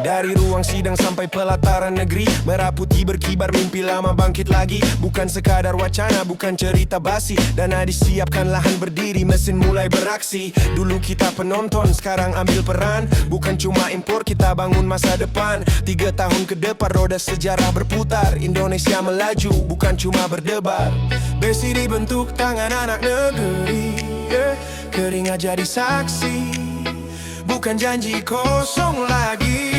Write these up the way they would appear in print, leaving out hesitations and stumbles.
Dari ruang sidang sampai pelataran negeri, merah putih berkibar, mimpi lama bangkit lagi. Bukan sekadar wacana, bukan cerita basi. Dana disiapkan, lahan berdiri, mesin mulai beraksi. Dulu kita penonton, sekarang ambil peran. Bukan cuma impor, kita bangun masa depan. 3 tahun ke depan, roda sejarah berputar. Indonesia melaju, bukan cuma berdebar. Besi dibentuk tangan anak negeri, keringat jadi saksi, bukan janji kosong lagi.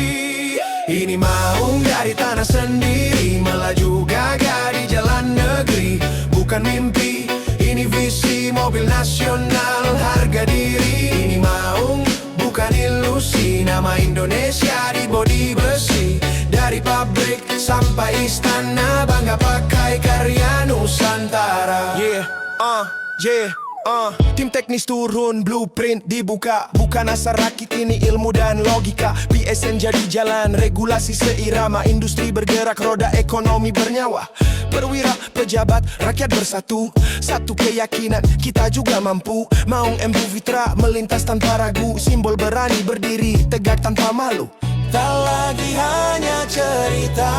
Ini maung dari tanah sendiri, melaju gagah di jalan negeri. Bukan mimpi, ini visi, mobil nasional, harga diri. Ini maung, bukan ilusi, nama Indonesia di bodi besi. Dari pabrik sampai istana, bangga pakai karya Nusantara. Tim teknis turun, blueprint dibuka. Bukan asal rakit, ini ilmu dan logika. PSN jadi jalan, regulasi seirama. Industri bergerak, roda ekonomi bernyawa. Perwira, pejabat, rakyat bersatu. Satu keyakinan, kita juga mampu. Maung Embu Fitra, melintas tanpa ragu. Simbol berani berdiri, tegak tanpa malu. Tak lagi hanya cerita,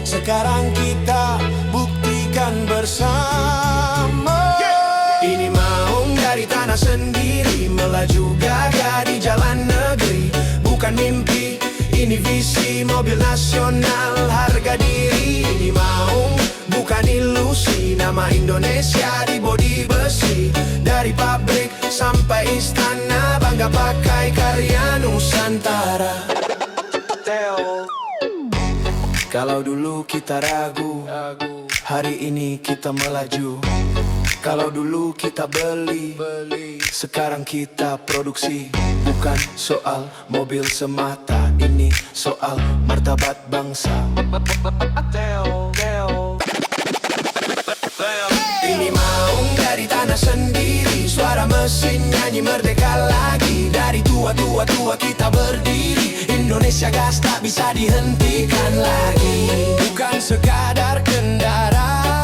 sekarang kita buktikan bersama. Ini maung dari tanah sendiri, melaju gagah di jalan negeri. Bukan mimpi, ini visi, mobil nasional, harga diri. Ini maung, bukan ilusi, nama Indonesia di bodi besi. Dari pabrik sampai istana, bangga pakai karya Nusantara. Kalau dulu kita ragu, hari ini kita melaju. Kalau dulu kita beli, sekarang kita produksi. Bukan soal mobil semata, ini soal martabat bangsa. Ini maung dari tanah sendiri, suara mesin nyanyi merdeka lagi. Dari tua kita berdiri, Indonesia gas tak bisa dihentikan lagi. Bukan sekadar kendaraan,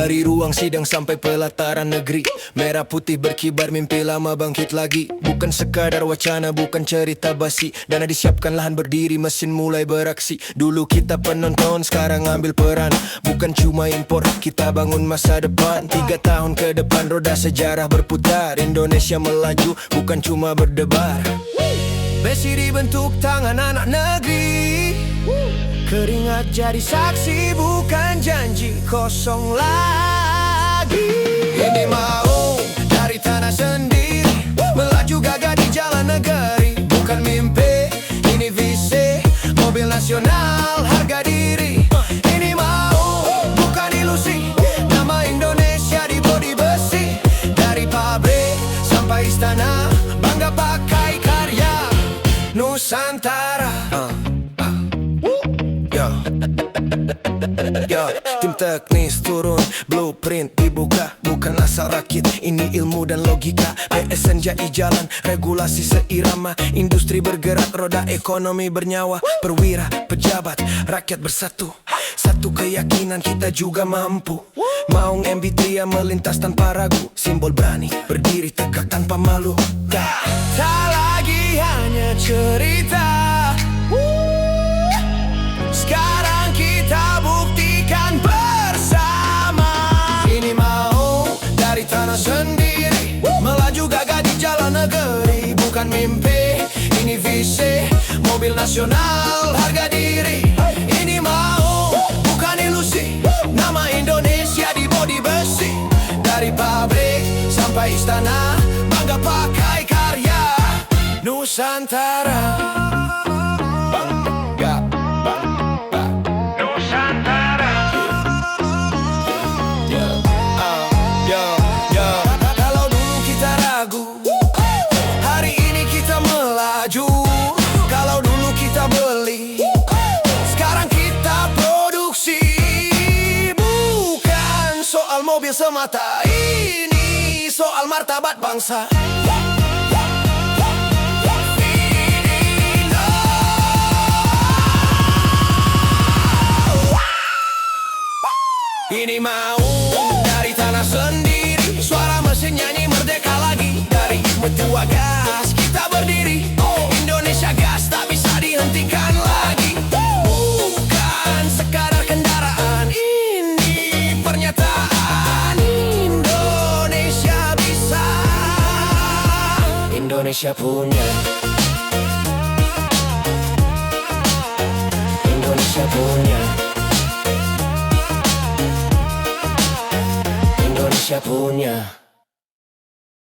dari ruang sidang sampai pelataran negeri, merah putih berkibar, mimpi lama bangkit lagi. Bukan sekadar wacana, bukan cerita basi. Dana disiapkan, lahan berdiri, mesin mulai beraksi. Dulu kita penonton, sekarang ambil peran. Bukan cuma impor, kita bangun masa depan. 3 tahun ke depan, roda sejarah berputar. Indonesia melaju, bukan cuma berdebar. Besi dibentuk tangan anak negeri, keringat jadi saksi, bukan janji kosong lagi. Ini maung dari tanah sendiri, melaju gagah di jalan negeri. Bukan mimpi, ini visi, mobil nasional, harga diri. Ini maung, bukan ilusi, nama Indonesia di bodi besi. Dari pabrik sampai istana, bangga pakai karya Nusantara. Tim teknis turun, blueprint dibuka. Bukan asal rakit, ini ilmu dan logika. PSN jadi jalan, regulasi seirama. Industri bergerak, roda ekonomi bernyawa. Perwira, pejabat, rakyat bersatu. Satu keyakinan, kita juga mampu. Maung Embu Fitra, melintas tanpa ragu. Simbol berani, berdiri tegak tanpa malu. Tak lagi hanya cerita, sekarang kita buktikan bersama. Ini maung dari tanah sendiri, melaju gagah di jalan negeri. Bukan mimpi, ini visi, mobil nasional, harga diri. Ini maung, bukan ilusi, nama Indonesia di bodi besi. Dari pabrik sampai istana, bangga pakai karya Nusantara. Bangga, bangga, Nusantara. Kalau dulu kita ragu, hari ini kita melaju. Kalau dulu kita beli, sekarang kita produksi. Bukan soal mobil semata, ini soal martabat bangsa. Ini mau dari tanah sendiri, suara mesin nyanyi merdeka lagi. Dari metua gas kita berdiri, Indonesia gas tak bisa dihentikan lagi. Bukan sekadar kendaraan, ini pernyataan Indonesia bisa. Indonesia punya, Indonesia punya, Indonesia punya.